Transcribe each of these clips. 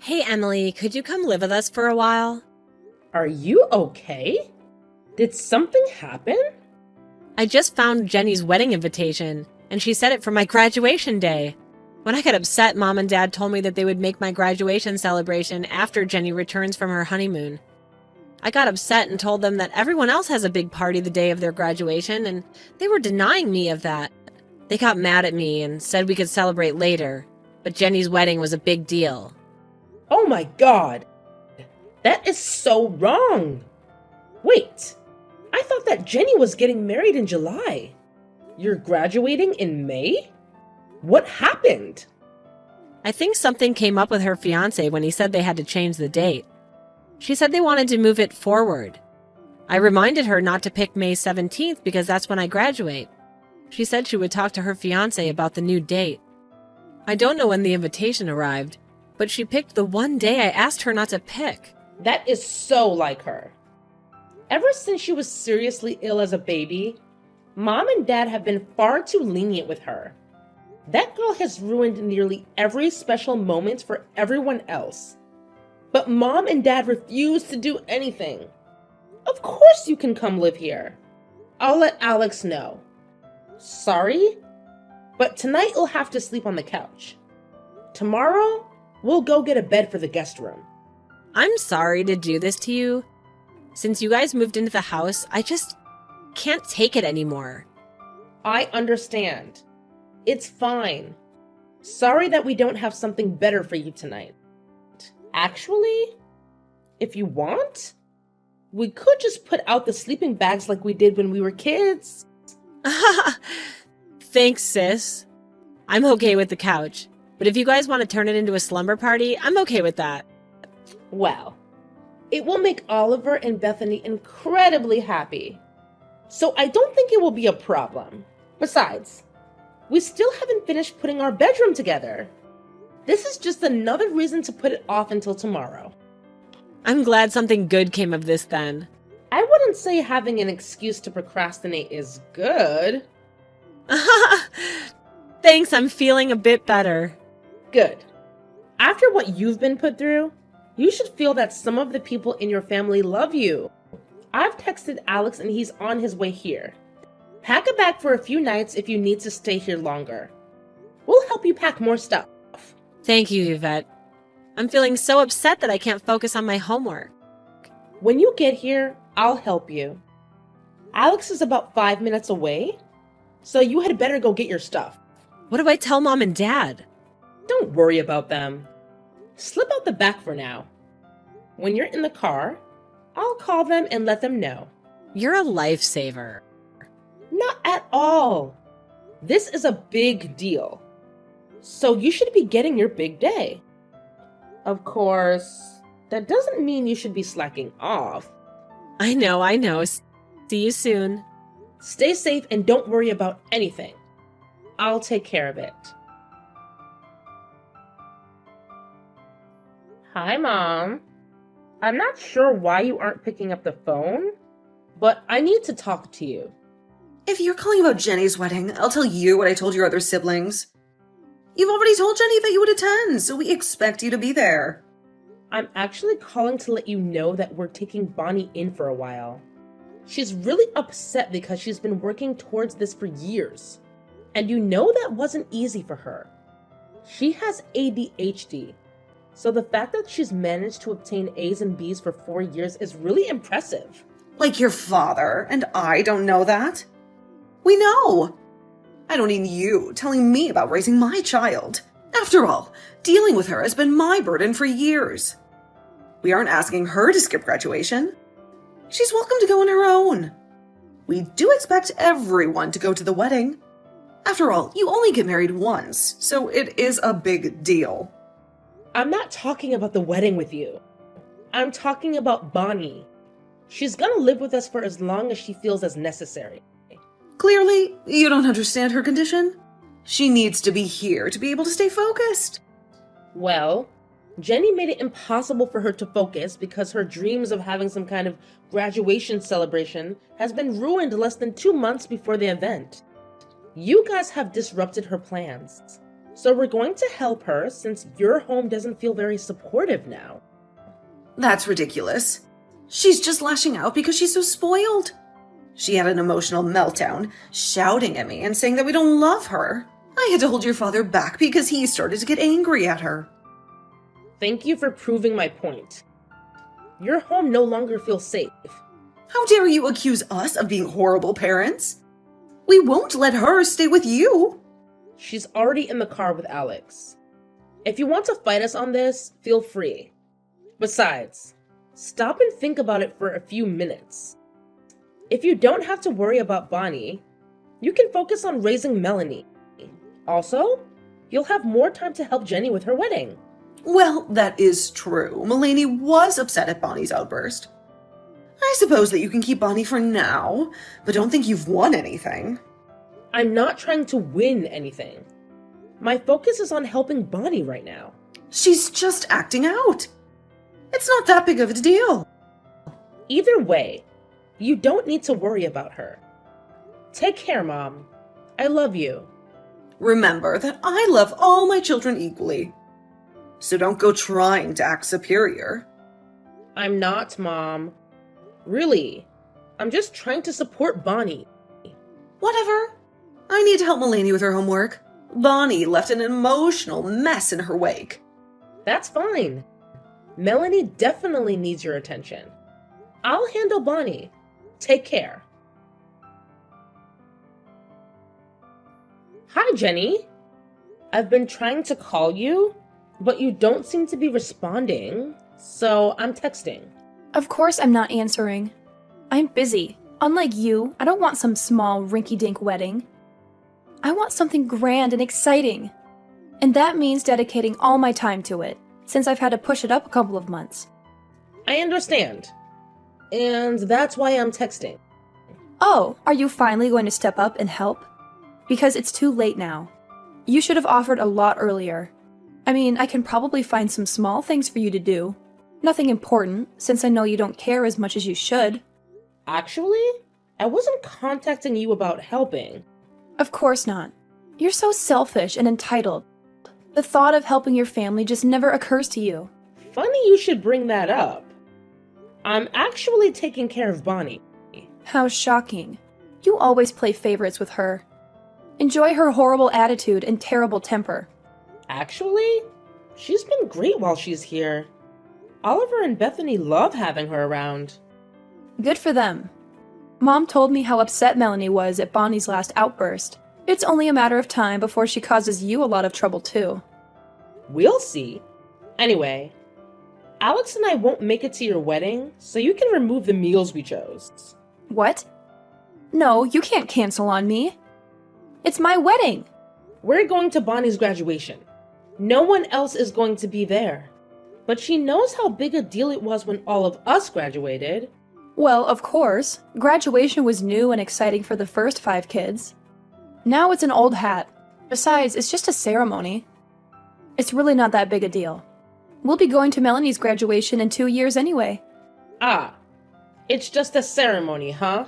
Hey, Emily, could you come live with us for a while? Are you okay? Did something happen? I just found Jenny's wedding invitation, and she said it for my graduation day. When I got upset, Mom and Dad told me that they would make my graduation celebration after Jenny returns from her honeymoon. I got upset and told them that everyone else has a big party the day of their graduation, and they were denying me of that. They got mad at me and said we could celebrate later, but Jenny's wedding was a big deal. Oh my god! That is so wrong! Wait, I thought that Jenny was getting married in July. You're graduating in May? What happened? I think something came up with her fiancé when he said they had to change the date. She said they wanted to move it forward. I reminded her not to pick May 17th because that's when I graduate. She said she would talk to her fiancé about the new date. I don't know when the invitation arrived, but she picked the one day I asked her not to pick. That is so like her. Ever since she was seriously ill as a baby, Mom and Dad have been far too lenient with her. That girl has ruined nearly every special moment for everyone else. But Mom and Dad refuse to do anything. Of course you can come live here. I'll let Alex know. Sorry, but tonight you'll have to sleep on the couch. Tomorrow, we'll go get a bed for the guest room. I'm sorry to do this to you. Since you guys moved into the house, I just can't take it anymore. I understand. It's fine. Sorry that we don't have something better for you tonight. Actually, if you want, we could just put out the sleeping bags like we did when we were kids. Thanks, sis. I'm okay with the couch, but if you guys want to turn it into a slumber party, I'm okay with that. Well, it will make Oliver and Bethany incredibly happy. So I don't think it will be a problem. Besides, we still haven't finished putting our bedroom together. This is just another reason to put it off until tomorrow. I'm glad something good came of this then. I wouldn't say having an excuse to procrastinate is good. Thanks, I'm feeling a bit better. Good. After what you've been put through, you should feel that some of the people in your family love you. I've texted Alex and he's on his way here. Pack a bag for a few nights if you need to stay here longer. We'll help you pack more stuff. Thank you, Yvette. I'm feeling so upset that I can't focus on my homework. When you get here, I'll help you. Alex is about 5 minutes away, so you had better go get your stuff. What do I tell Mom and Dad? Don't worry about them. Slip out the back for now. When you're in the car, I'll call them and let them know. You're a lifesaver. Not at all. This is a big deal. So you should be getting your big day. Of course, that doesn't mean you should be slacking off. I know. See you soon. Stay safe and don't worry about anything. I'll take care of it. Hi, Mom. I'm not sure why you aren't picking up the phone, but I need to talk to you. If you're calling about Jenny's wedding, I'll tell you what I told your other siblings. You've already told Jenny that you would attend, so we expect you to be there. I'm actually calling to let you know that we're taking Bonnie in for a while. She's really upset because she's been working towards this for years. And you know that wasn't easy for her. She has ADHD, so the fact that she's managed to obtain A's and B's for 4 years is really impressive. Like your father, and I don't know that. We know. I don't need you telling me about raising my child. After all, dealing with her has been my burden for years. We aren't asking her to skip graduation. She's welcome to go on her own. We do expect everyone to go to the wedding. After all, you only get married once, so it is a big deal. I'm not talking about the wedding with you. I'm talking about Bonnie. She's gonna live with us for as long as she feels as necessary. Clearly, you don't understand her condition. She needs to be here to be able to stay focused. Well, Jenny made it impossible for her to focus because her dreams of having some kind of graduation celebration has been ruined less than 2 months before the event. You guys have disrupted her plans. So we're going to help her since your home doesn't feel very supportive now. That's ridiculous. She's just lashing out because she's so spoiled. She had an emotional meltdown, shouting at me and saying that we don't love her. I had to hold your father back because he started to get angry at her. Thank you for proving my point. Your home no longer feels safe. How dare you accuse us of being horrible parents? We won't let her stay with you. She's already in the car with Alex. If you want to fight us on this, feel free. Besides, stop and think about it for a few minutes. If you don't have to worry about Bonnie, you can focus on raising Melanie. Also, you'll have more time to help Jenny with her wedding. Well, that is true. Mulaney was upset at Bonnie's outburst. I suppose that you can keep Bonnie for now, but don't think you've won anything. I'm not trying to win anything. My focus is on helping Bonnie right now. She's just acting out. It's not that big of a deal. Either way, you don't need to worry about her. Take care, Mom. I love you. Remember that I love all my children equally. So don't go trying to act superior. I'm not, Mom. Really, I'm just trying to support Bonnie. Whatever. I need to help Mulaney with her homework. Bonnie left an emotional mess in her wake. That's fine. Melanie definitely needs your attention. I'll handle Bonnie. Take care. Hi, Jenny. I've been trying to call you, but you don't seem to be responding, so I'm texting. Of course I'm not answering. I'm busy. Unlike you, I don't want some small, rinky-dink wedding. I want something grand and exciting. And that means dedicating all my time to it, since I've had to push it up a couple of months. I understand. And that's why I'm texting. Oh, are you finally going to step up and help? Because it's too late now. You should have offered a lot earlier. I mean, I can probably find some small things for you to do. Nothing important, since I know you don't care as much as you should. Actually, I wasn't contacting you about helping. Of course not. You're so selfish and entitled. The thought of helping your family just never occurs to you. Funny you should bring that up. I'm actually taking care of Bonnie. How shocking. You always play favorites with her. Enjoy her horrible attitude and terrible temper. Actually, she's been great while she's here. Oliver and Bethany love having her around. Good for them. Mom told me how upset Melanie was at Bonnie's last outburst. It's only a matter of time before she causes you a lot of trouble too. We'll see. Anyway, Alex and I won't make it to your wedding, so you can remove the meals we chose. What? No, you can't cancel on me. It's my wedding. We're going to Bonnie's graduation. No one else is going to be there. But she knows how big a deal it was when all of us graduated. Well, of course. Graduation was new and exciting for the first 5 kids. Now it's an old hat. Besides, it's just a ceremony. It's really not that big a deal. We'll be going to Melanie's graduation in 2 years anyway. Ah, it's just a ceremony, huh?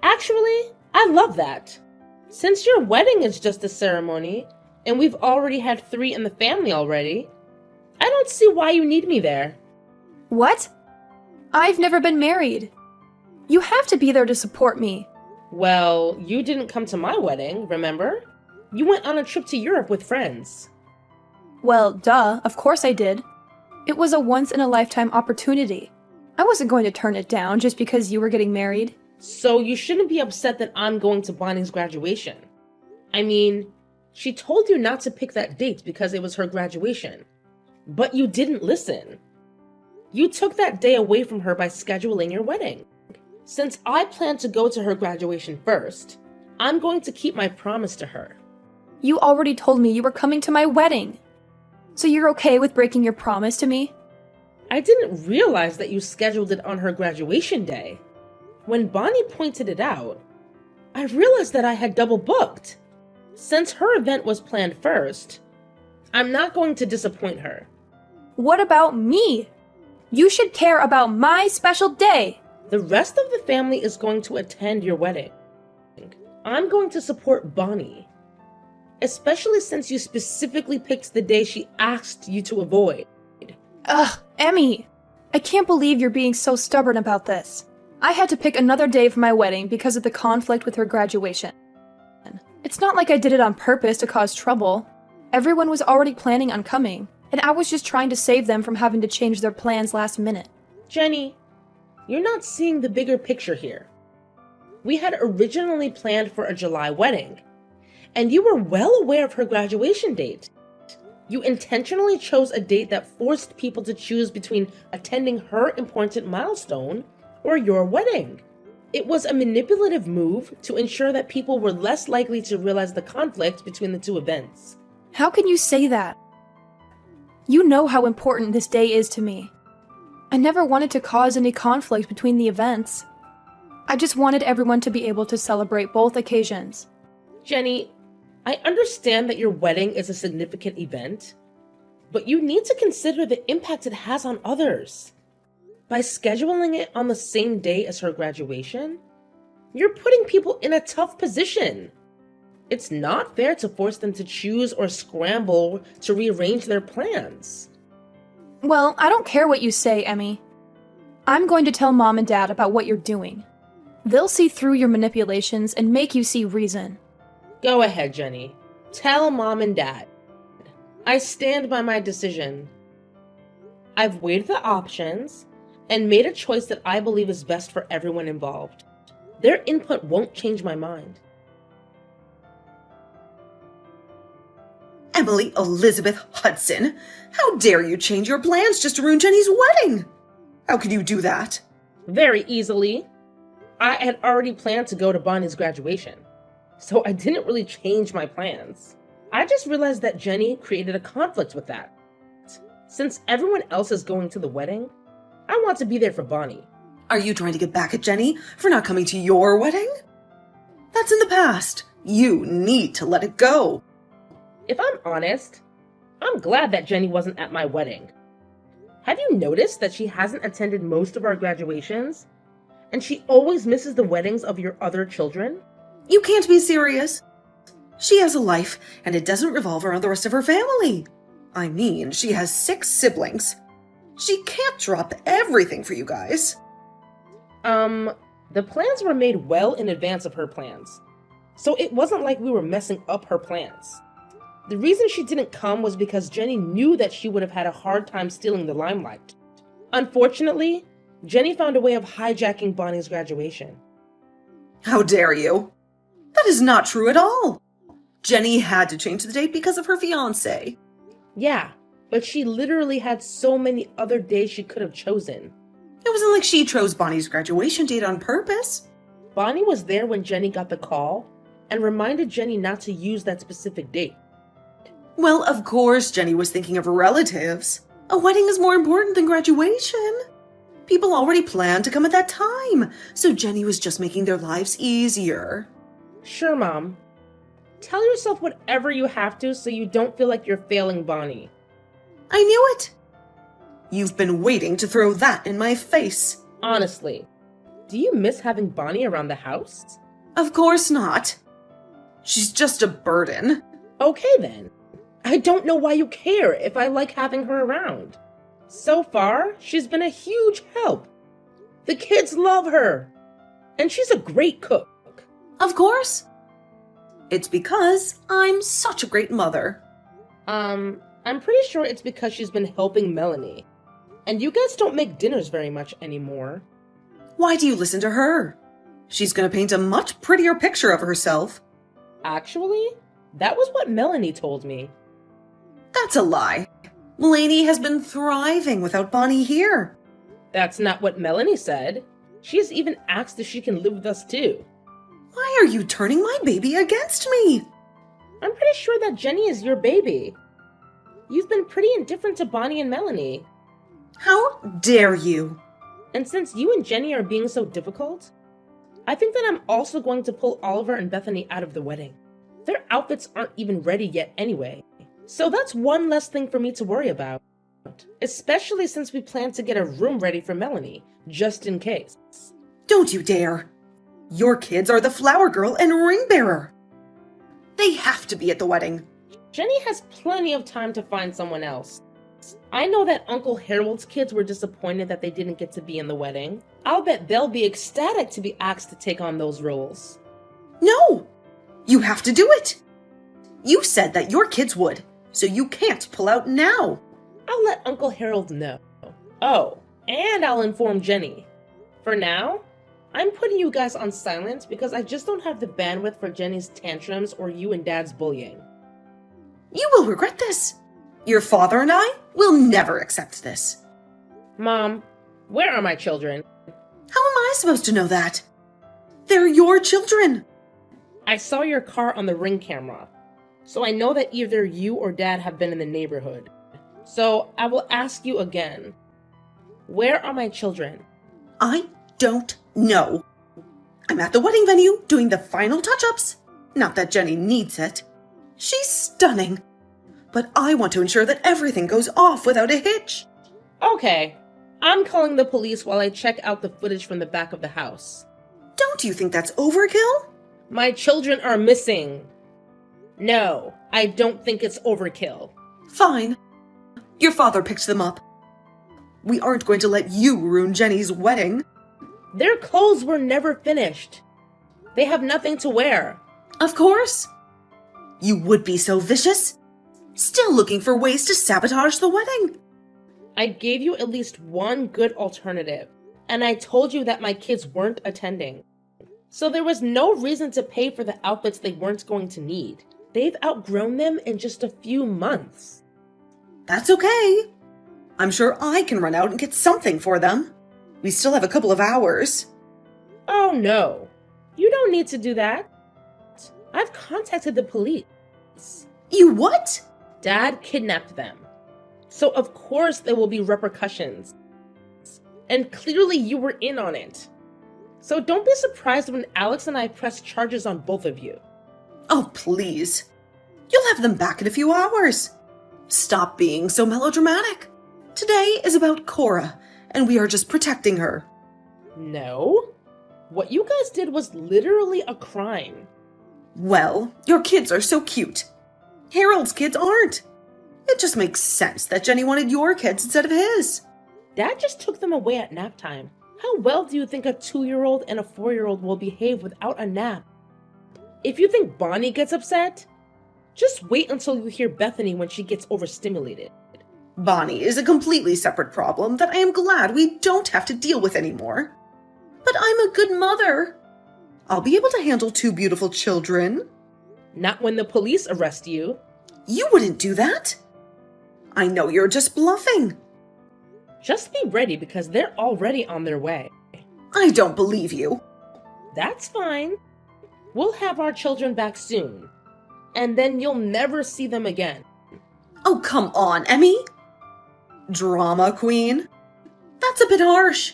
Actually, I love that. Since your wedding is just a ceremony, and we've already had 3 in the family already, I don't see why you need me there. What? I've never been married. You have to be there to support me. Well, you didn't come to my wedding, remember? You went on a trip to Europe with friends. Well, duh, of course I did. It was a once-in-a-lifetime opportunity. I wasn't going to turn it down just because you were getting married. So you shouldn't be upset that I'm going to Bonnie's graduation. I mean, she told you not to pick that date because it was her graduation. But you didn't listen. You took that day away from her by scheduling your wedding. Since I plan to go to her graduation first, I'm going to keep my promise to her. You already told me you were coming to my wedding. So you're okay with breaking your promise to me? I didn't realize that you scheduled it on her graduation day. When Bonnie pointed it out, I realized that I had double booked. Since her event was planned first, I'm not going to disappoint her. What about me? You should care about my special day. The rest of the family is going to attend your wedding. I'm going to support Bonnie. especially since you specifically picked the day she asked you to avoid. Ugh, Emmy! I can't believe you're being so stubborn about this. I had to pick another day for my wedding because of the conflict with her graduation. It's not like I did it on purpose to cause trouble. Everyone was already planning on coming, and I was just trying to save them from having to change their plans last minute. Jenny, you're not seeing the bigger picture here. We had originally planned for a July wedding, and you were well aware of her graduation date. You intentionally chose a date that forced people to choose between attending her important milestone or your wedding. It was a manipulative move to ensure that people were less likely to realize the conflict between the two events. How can you say that? You know how important this day is to me. I never wanted to cause any conflict between the events. I just wanted everyone to be able to celebrate both occasions. Jenny, I understand that your wedding is a significant event, but you need to consider the impact it has on others. By scheduling it on the same day as her graduation, you're putting people in a tough position. It's not fair to force them to choose or scramble to rearrange their plans. Well, I don't care what you say, Emmy. I'm going to tell Mom and Dad about what you're doing. They'll see through your manipulations and make you see reason. Go ahead, Jenny. Tell Mom and Dad. I stand by my decision. I've weighed the options and made a choice that I believe is best for everyone involved. Their input won't change my mind. Emily Elizabeth Hudson, how dare you change your plans just to ruin Jenny's wedding? How could you do that? Very easily. I had already planned to go to Bonnie's graduation, so I didn't really change my plans. I just realized that Jenny created a conflict with that. Since everyone else is going to the wedding, I want to be there for Bonnie. Are you trying to get back at Jenny for not coming to your wedding? That's in the past. You need to let it go. If I'm honest, I'm glad that Jenny wasn't at my wedding. Have you noticed that she hasn't attended most of our graduations? And she always misses the weddings of your other children? You can't be serious. She has a life, and it doesn't revolve around the rest of her family. I mean, she has 6 siblings. She can't drop everything for you guys. The plans were made well in advance of her plans. So it wasn't like we were messing up her plans. The reason she didn't come was because Jenny knew that she would have had a hard time stealing the limelight. Unfortunately, Jenny found a way of hijacking Bonnie's graduation. How dare you? That is not true at all. Jenny had to change the date because of her fiancé. Yeah, but she literally had so many other days she could have chosen. It wasn't like she chose Bonnie's graduation date on purpose. Bonnie was there when Jenny got the call and reminded Jenny not to use that specific date. Well, of course Jenny was thinking of her relatives. A wedding is more important than graduation. People already planned to come at that time, so Jenny was just making their lives easier. Sure, Mom. Tell yourself whatever you have to so you don't feel like you're failing Bonnie. I knew it. You've been waiting to throw that in my face. Honestly, do you miss having Bonnie around the house? Of course not. She's just a burden. Okay then. I don't know why you care if I like having her around. So far, she's been a huge help. The kids love her. And she's a great cook. Of course. It's because I'm such a great mother. I'm pretty sure it's because she's been helping Melanie. And you guys don't make dinners very much anymore. Why do you listen to her? She's gonna paint a much prettier picture of herself. Actually, that was what Melanie told me. That's a lie. Melanie has been thriving without Bonnie here. That's not what Melanie said. She has even asked if she can live with us too. Why are you turning my baby against me? I'm pretty sure that Jenny is your baby. You've been pretty indifferent to Bonnie and Melanie. How dare you? And since you and Jenny are being so difficult, I think that I'm also going to pull Oliver and Bethany out of the wedding. Their outfits aren't even ready yet anyway. So that's one less thing for me to worry about. Especially since we plan to get a room ready for Melanie, just in case. Don't you dare. Your kids are the flower girl and ring bearer. They have to be at the wedding. Jenny has plenty of time to find someone else. I know that Uncle Harold's kids were disappointed that they didn't get to be in the wedding. I'll bet they'll be ecstatic to be asked to take on those roles. No! You have to do it! You said that your kids would, so you can't pull out now. I'll let Uncle Harold know. Oh, and I'll inform Jenny. For now, I'm putting you guys on silent because I just don't have the bandwidth for Jenny's tantrums or you and Dad's bullying. You will regret this. Your father and I will never accept this. Mom, where are my children? How am I supposed to know that? They're your children. I saw your car on the Ring camera, so I know that either you or Dad have been in the neighborhood. So I will ask you again. Where are my children? I don't know. I'm at the wedding venue doing the final touch-ups. Not that Jenny needs it. She's stunning. But I want to ensure that everything goes off without a hitch. Okay, I'm calling the police while I check out the footage from the back of the house. Don't you think that's overkill? My children are missing. No, I don't think it's overkill. Fine. Your father picked them up. We aren't going to let you ruin Jenny's wedding. Their clothes were never finished. They have nothing to wear. Of course. You would be so vicious. Still looking for ways to sabotage the wedding. I gave you at least one good alternative, and I told you that my kids weren't attending. So there was no reason to pay for the outfits they weren't going to need. They've outgrown them in just a few months. That's okay. I'm sure I can run out and get something for them. We still have a couple of hours. Oh no, you don't need to do that. I've contacted the police. You what? Dad kidnapped them. So of course there will be repercussions. And clearly you were in on it. So don't be surprised when Alex and I press charges on both of you. Oh, please. You'll have them back in a few hours. Stop being so melodramatic. Today is about Cora, and we are just protecting her. No. What you guys did was literally a crime. Well, your kids are so cute. Harold's kids aren't. It just makes sense that Jenny wanted your kids instead of his. Dad just took them away at nap time. How well do you think a 2-year-old and a 4-year-old will behave without a nap? If you think Bonnie gets upset, just wait until you hear Bethany when she gets overstimulated. Bonnie is a completely separate problem that I am glad we don't have to deal with anymore. But I'm a good mother. I'll be able to handle 2 beautiful children. Not when the police arrest you. You wouldn't do that. I know you're just bluffing. Just be ready because they're already on their way. I don't believe you. That's fine. We'll have our children back soon. And then you'll never see them again. Oh, come on, Emmy. Drama queen. That's a bit harsh.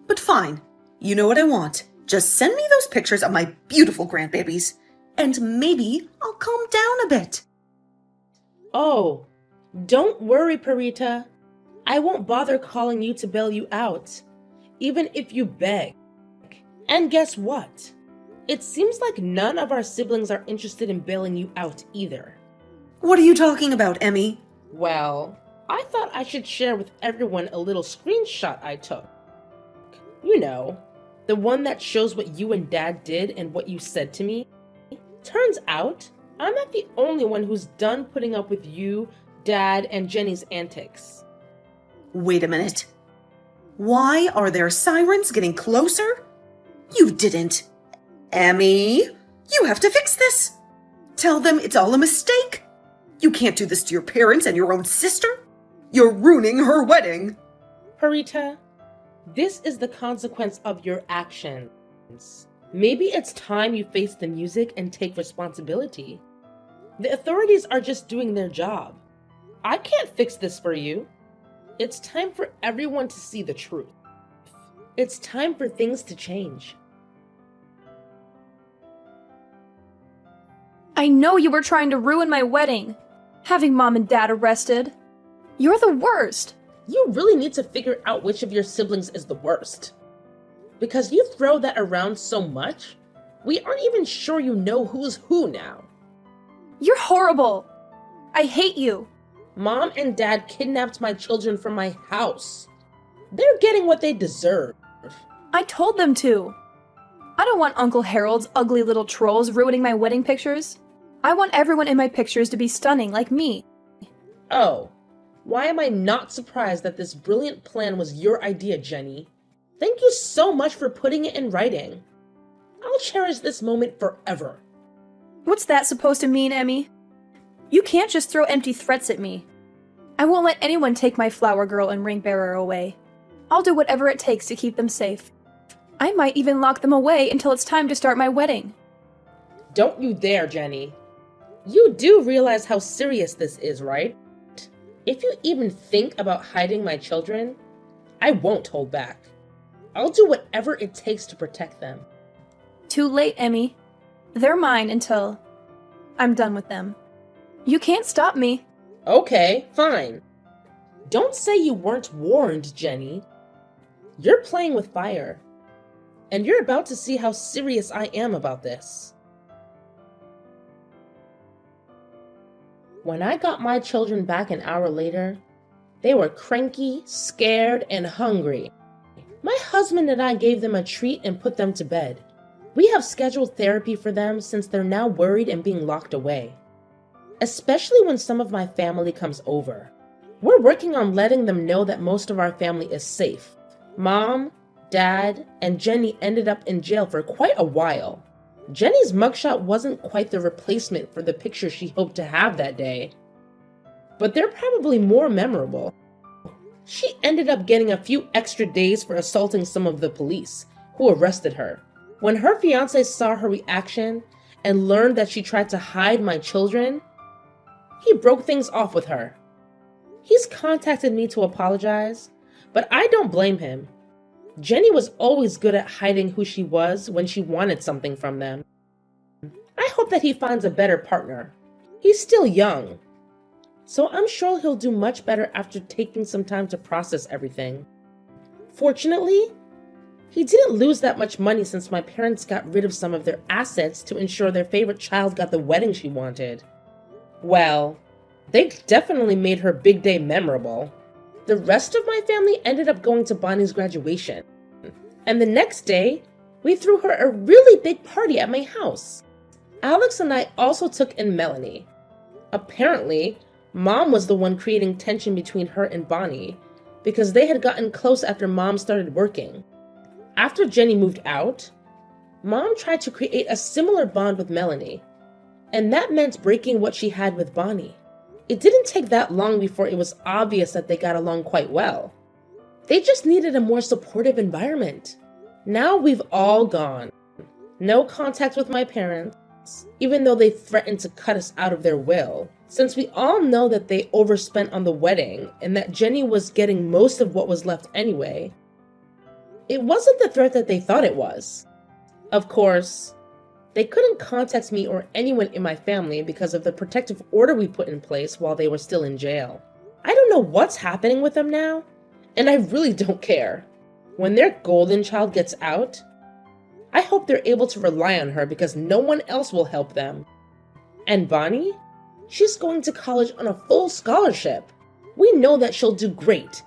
But fine. You know what I want. Just send me those pictures of my beautiful grandbabies. And maybe I'll calm down a bit. Oh, don't worry, Parita. I won't bother calling you to bail you out, even if you beg. And guess what? It seems like none of our siblings are interested in bailing you out either. What are you talking about, Emmy? Well, I thought I should share with everyone a little screenshot I took. You know, the one that shows what you and Dad did and what you said to me. Turns out, I'm not the only one who's done putting up with you, Dad, and Jenny's antics. Wait a minute. Why are their sirens getting closer? You didn't. Emmy, you have to fix this. Tell them it's all a mistake. You can't do this to your parents and your own sister. You're ruining her wedding. Parita, this is the consequence of your actions. Maybe it's time you face the music and take responsibility. The authorities are just doing their job. I can't fix this for you. It's time for everyone to see the truth. It's time for things to change. I know you were trying to ruin my wedding. Having Mom and Dad arrested. You're the worst. You really need to figure out which of your siblings is the worst. Because you throw that around so much, we aren't even sure you know who's who now. You're horrible. I hate you. Mom and Dad kidnapped my children from my house. They're getting what they deserve. I told them to. I don't want Uncle Harold's ugly little trolls ruining my wedding pictures. I want everyone in my pictures to be stunning like me. Oh, why am I not surprised that this brilliant plan was your idea, Jenny? Thank you so much for putting it in writing. I'll cherish this moment forever. What's that supposed to mean, Emmy? You can't just throw empty threats at me. I won't let anyone take my flower girl and ring bearer away. I'll do whatever it takes to keep them safe. I might even lock them away until it's time to start my wedding. Don't you dare, Jenny. You do realize how serious this is, right? If you even think about hiding my children, I won't hold back. I'll do whatever it takes to protect them. Too late, Emmy. They're mine until I'm done with them. You can't stop me. Okay, fine. Don't say you weren't warned, Jenny. You're playing with fire. And you're about to see how serious I am about this. When I got my children back an hour later, they were cranky, scared, and hungry. My husband and I gave them a treat and put them to bed. We have scheduled therapy for them since they're now worried and being locked away. Especially when some of my family comes over. We're working on letting them know that most of our family is safe. Mom, Dad, and Jenny ended up in jail for quite a while. Jenny's mugshot wasn't quite the replacement for the picture she hoped to have that day. But they're probably more memorable. She ended up getting a few extra days for assaulting some of the police, who arrested her. When her fiance saw her reaction and learned that she tried to hide my children, he broke things off with her. He's contacted me to apologize, but I don't blame him. Jenny was always good at hiding who she was when she wanted something from them. I hope that he finds a better partner. He's still young, so I'm sure he'll do much better after taking some time to process everything. Fortunately, he didn't lose that much money since my parents got rid of some of their assets to ensure their favorite child got the wedding she wanted. Well, they definitely made her big day memorable. The rest of my family ended up going to Bonnie's graduation. And the next day, we threw her a really big party at my house. Alex and I also took in Melanie. Apparently, Mom was the one creating tension between her and Bonnie because they had gotten close after Mom started working. After Jenny moved out, Mom tried to create a similar bond with Melanie, and that meant breaking what she had with Bonnie. It didn't take that long before it was obvious that they got along quite well. They just needed a more supportive environment. Now we've all gone. No contact with my parents, even though they threatened to cut us out of their will, since we all know that they overspent on the wedding and that Jenny was getting most of what was left anyway. It wasn't the threat that they thought it was. Of course, they couldn't contact me or anyone in my family because of the protective order we put in place while they were still in jail. I don't know what's happening with them now, and I really don't care. When their golden child gets out, I hope they're able to rely on her because no one else will help them. And Bonnie? She's going to college on a full scholarship. We know that she'll do great.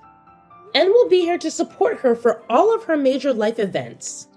And we'll be here to support her for all of her major life events.